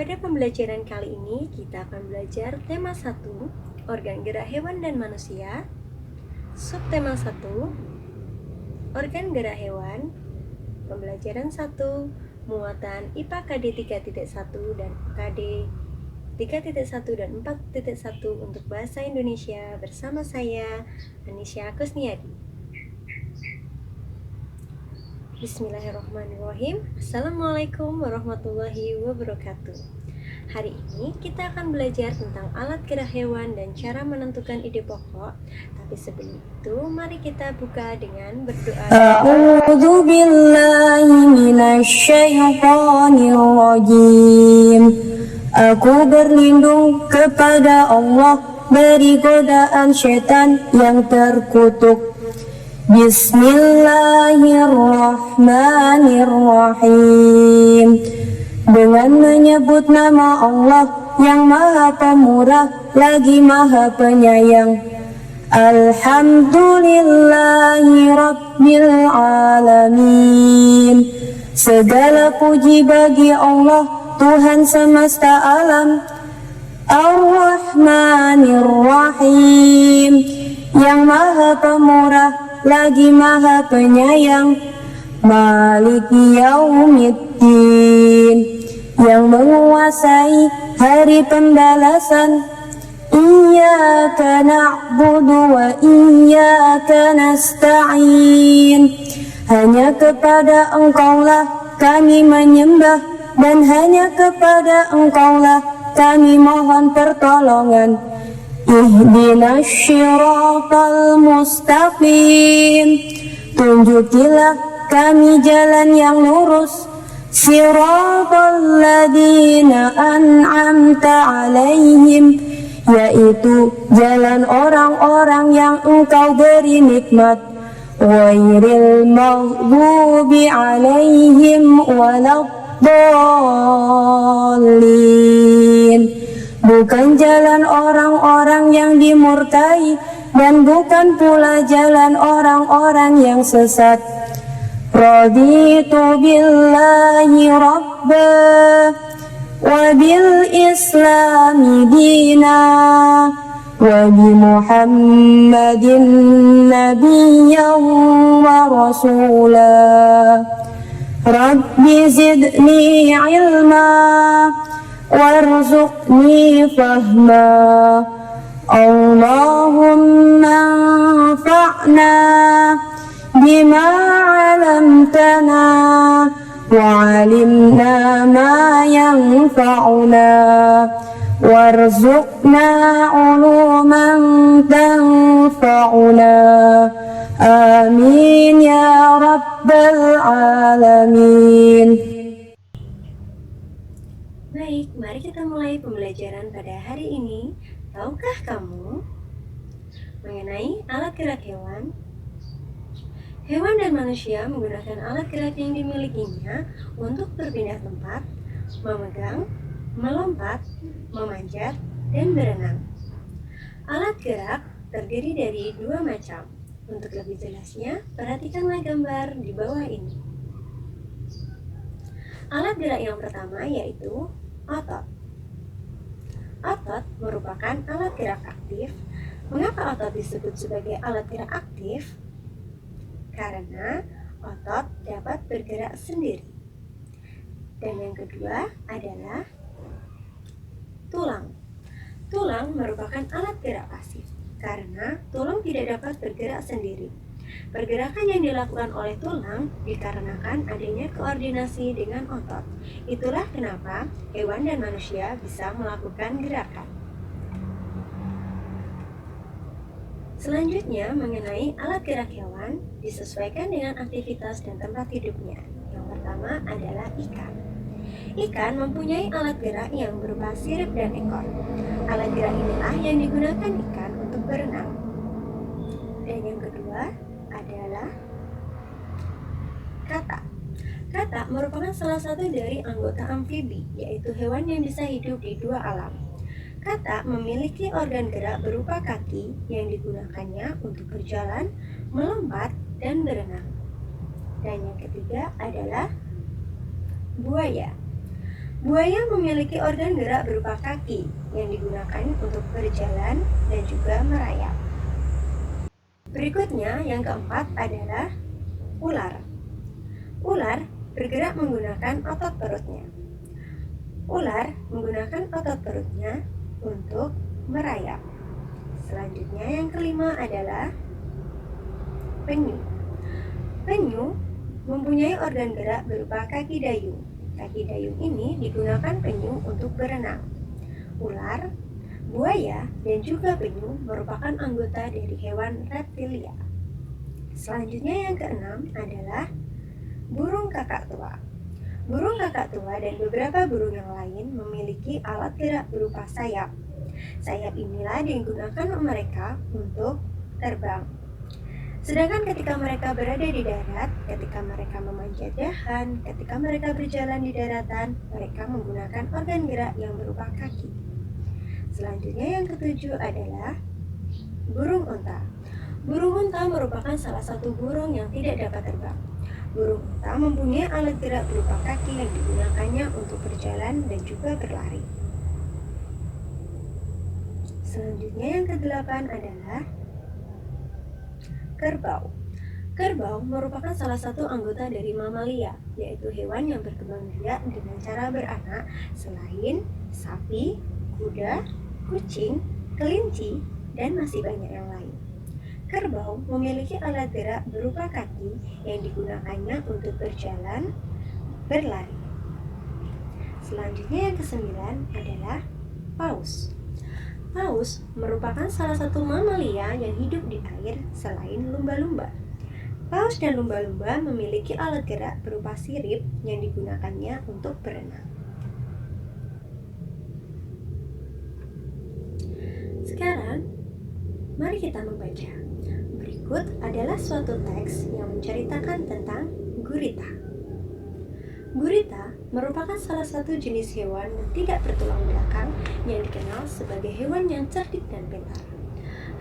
Pada pembelajaran kali ini kita akan belajar tema 1, organ gerak hewan dan manusia. Subtema 1, organ gerak hewan. Pembelajaran 1, muatan IPA KD 3.1 dan KD 3.1 dan 4.1 untuk bahasa Indonesia bersama saya, Anisya Kusniadi. Bismillahirrahmanirrahim. Assalamualaikum warahmatullahi wabarakatuh. Hari ini kita akan belajar tentang alat gerak hewan dan cara menentukan ide pokok. Tapi sebelum itu, mari kita buka dengan berdoa. A'udzu billahi minasyaitonir rajim. Aku berlindung kepada Allah dari godaan syaitan yang terkutuk. Bismillahirrahmanirrahim. Dengan menyebut nama Allah yang Maha Pemurah lagi Maha Penyayang. Alhamdulillahi Rabbil Alamin. Segala puji bagi Allah, Tuhan semesta alam. Ar-Rahmanir-Rahim, yang Maha Pemurah lagi Maha Penyayang. Maliki Yaumiddin, yang menguasai hari pembalasan. Iyyaka na'budu wa iyyaka nasta'in. Hanya kepada Engkaulah kami menyembah, dan hanya kepada Engkaulah kami mohon pertolongan. Ihdinas syiratal mustaqim. Tunjukilah kami jalan yang lurus. Siratal ladzina an'amta alaihim, yaitu jalan orang-orang yang Engkau beri nikmat. Ghairil maghdubi alaihim waladdallin. Bukan jalan orang-orang yang dimurkai, dan bukan pula jalan orang-orang yang sesat. Raditu billahi rabba wa bil islami dina wa bi muhammadin nabiyyan wa rasulah. Rabbi zidni ilma warzuqni fahma. Allahumma anfa'na bima 'allamtana wa'alimna ma yanfa'una warzuqna 'uluman tanfa'una. Amin ya rabbal alamin. Baik, mari kita mulai pembelajaran pada hari ini. Tahukah kamu mengenai alat gerak hewan? Hewan dan manusia menggunakan alat gerak yang dimilikinya untuk berpindah tempat, memegang, melompat, memanjat, dan berenang. Alat gerak terdiri dari dua macam. Untuk lebih jelasnya, perhatikanlah gambar di bawah ini. Alat gerak yang pertama yaitu otot. Otot merupakan alat gerak aktif. Mengapa otot disebut sebagai alat gerak aktif? Karena otot dapat bergerak sendiri. Dan yang kedua adalah tulang. Tulang merupakan alat gerak pasif, karena tulang tidak dapat bergerak sendiri. Pergerakan yang dilakukan oleh tulang dikarenakan adanya koordinasi dengan otot. Itulah kenapa hewan dan manusia bisa melakukan gerakan. Selanjutnya, mengenai alat gerak hewan disesuaikan dengan aktivitas dan tempat hidupnya. Yang pertama adalah ikan. Ikan mempunyai alat gerak yang berupa sirip dan ekor. Alat gerak inilah yang digunakan ikan untuk berenang. Dan yang kedua adalah katak. Katak merupakan salah satu dari anggota amfibi, yaitu hewan yang bisa hidup di dua alam. Katak memiliki organ gerak berupa kaki yang digunakannya untuk berjalan, melompat, dan berenang. Dan yang ketiga adalah buaya. Buaya memiliki organ gerak berupa kaki yang digunakan untuk berjalan dan juga merayap. Berikutnya, yang keempat adalah ular. Ular bergerak menggunakan otot perutnya. Ular menggunakan otot perutnya untuk merayap. Selanjutnya, yang kelima adalah penyu. Penyu mempunyai organ gerak berupa kaki dayung. Kaki dayung ini digunakan penyu untuk berenang. Ular, buaya, dan juga penyu merupakan anggota dari hewan reptilia. Selanjutnya yang keenam adalah burung kakak tua. Burung kakak tua dan beberapa burung yang lain memiliki alat gerak berupa sayap. Sayap inilah digunakan mereka untuk terbang. Sedangkan ketika mereka berada di darat, ketika mereka memanjat dahan, ketika mereka berjalan di daratan, mereka menggunakan organ gerak yang berupa kaki. Selanjutnya yang ketujuh adalah burung unta. Burung unta merupakan salah satu burung yang tidak dapat terbang. Burung unta mempunyai alat gerak berupa kaki yang digunakannya untuk berjalan dan juga berlari. Selanjutnya yang kedelapan adalah kerbau. Kerbau merupakan salah satu anggota dari mamalia, yaitu hewan yang berkembang biak dengan cara beranak selain sapi, kuda, kucing, kelinci, dan masih banyak yang lain. Kerbau memiliki alat gerak berupa kaki yang digunakannya untuk berjalan, berlari. Selanjutnya yang kesembilan adalah paus. Paus merupakan salah satu mamalia yang hidup di air selain lumba-lumba. Paus dan lumba-lumba memiliki alat gerak berupa sirip yang digunakannya untuk berenang. Sekarang, mari kita membaca. Berikut adalah suatu teks yang menceritakan tentang gurita. Gurita merupakan salah satu jenis hewan yang tidak bertulang belakang yang dikenal sebagai hewan yang cerdik dan pintar.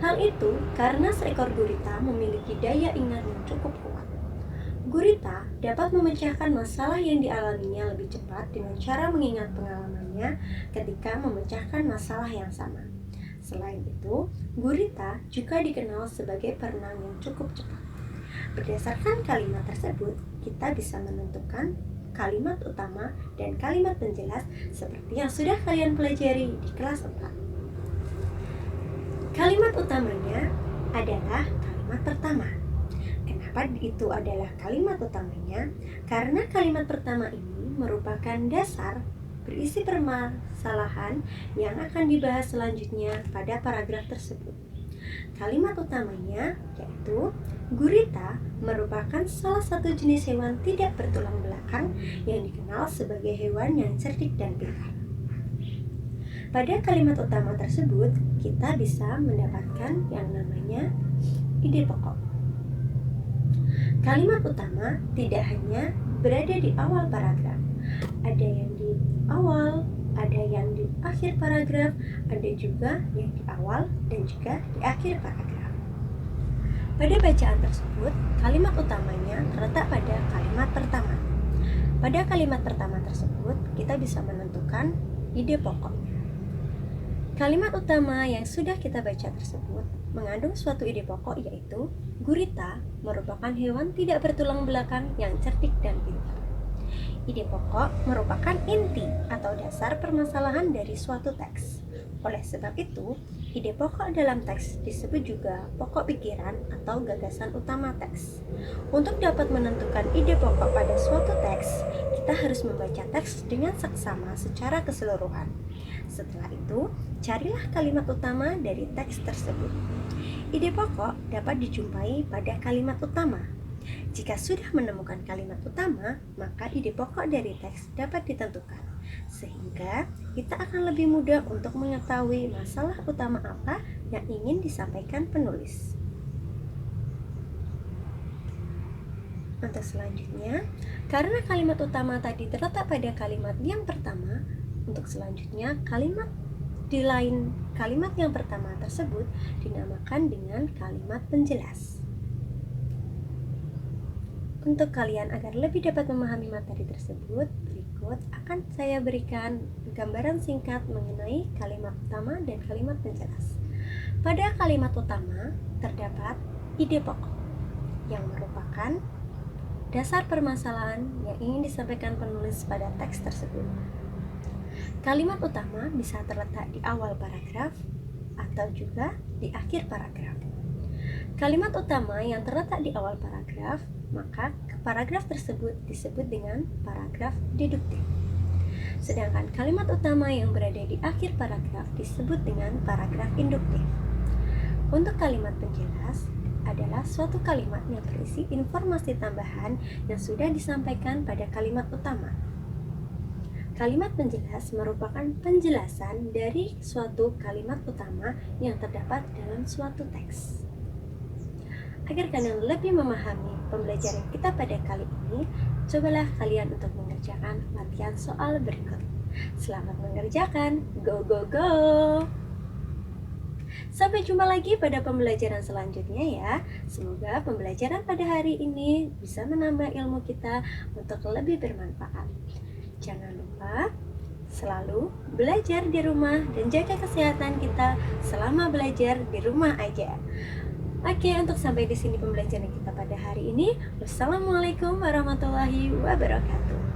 Hal itu karena seekor gurita memiliki daya ingat yang cukup kuat. Gurita dapat memecahkan masalah yang dialaminya lebih cepat dengan cara mengingat pengalamannya ketika memecahkan masalah yang sama. Selain itu, gurita juga dikenal sebagai perenang yang cukup cepat. Berdasarkan kalimat tersebut, kita bisa menentukan kalimat utama dan kalimat penjelas seperti yang sudah kalian pelajari di kelas 4. Kalimat utamanya adalah kalimat pertama. Kenapa itu adalah kalimat utamanya? Karena kalimat pertama ini merupakan dasar berisi permasalahan yang akan dibahas selanjutnya pada paragraf tersebut. Kalimat utamanya yaitu gurita merupakan salah satu jenis hewan tidak bertulang belakang yang dikenal sebagai hewan yang cerdik dan pintar. Pada kalimat utama tersebut, kita bisa mendapatkan yang namanya ide pokok. Kalimat utama tidak hanya berada di awal paragraf. Ada yang di awal, ada yang di akhir paragraf, ada juga yang di awal dan juga di akhir paragraf. Pada bacaan tersebut, kalimat utamanya terletak pada kalimat pertama. Pada kalimat pertama tersebut, kita bisa menentukan ide pokoknya. Kalimat utama yang sudah kita baca tersebut mengandung suatu ide pokok yaitu gurita merupakan hewan tidak bertulang belakang yang cerdik dan pintar. Ide pokok merupakan inti atau dasar permasalahan dari suatu teks. Oleh sebab itu, ide pokok dalam teks disebut juga pokok pikiran atau gagasan utama teks. Untuk dapat menentukan ide pokok pada suatu teks, kita harus membaca teks dengan seksama secara keseluruhan. Setelah itu, carilah kalimat utama dari teks tersebut. Ide pokok dapat dijumpai pada kalimat utama. Jika sudah menemukan kalimat utama, maka ide pokok dari teks dapat ditentukan, sehingga kita akan lebih mudah untuk mengetahui masalah utama apa yang ingin disampaikan penulis. Untuk selanjutnya, karena kalimat utama tadi terletak pada kalimat yang pertama, untuk selanjutnya kalimat di lain kalimat yang pertama tersebut dinamakan dengan kalimat penjelas. Untuk kalian agar lebih dapat memahami materi tersebut, berikut tersebut akan saya berikan gambaran singkat mengenai kalimat utama dan kalimat penjelas. Pada kalimat utama terdapat ide pokok yang merupakan dasar permasalahan yang ingin disampaikan penulis pada teks tersebut. Kalimat utama bisa terletak di awal paragraf atau juga di akhir paragraf. Kalimat utama yang terletak di awal paragraf, maka paragraf tersebut disebut dengan paragraf deduktif. Sedangkan kalimat utama yang berada di akhir paragraf disebut dengan paragraf induktif. Untuk kalimat penjelas adalah suatu kalimat yang berisi informasi tambahan yang sudah disampaikan pada kalimat utama. Kalimat penjelas merupakan penjelasan dari suatu kalimat utama yang terdapat dalam suatu teks. Agar kalian lebih memahami pembelajaran kita pada kali ini, cobalah kalian untuk mengerjakan latihan soal berikut. Selamat mengerjakan, go go go! Sampai jumpa lagi pada pembelajaran selanjutnya ya. Semoga pembelajaran pada hari ini bisa menambah ilmu kita untuk lebih bermanfaat. Jangan lupa selalu belajar di rumah dan jaga kesehatan kita selama belajar di rumah aja. Oke, untuk sampai di sini pembelajaran kita pada hari ini. Wassalamualaikum warahmatullahi wabarakatuh.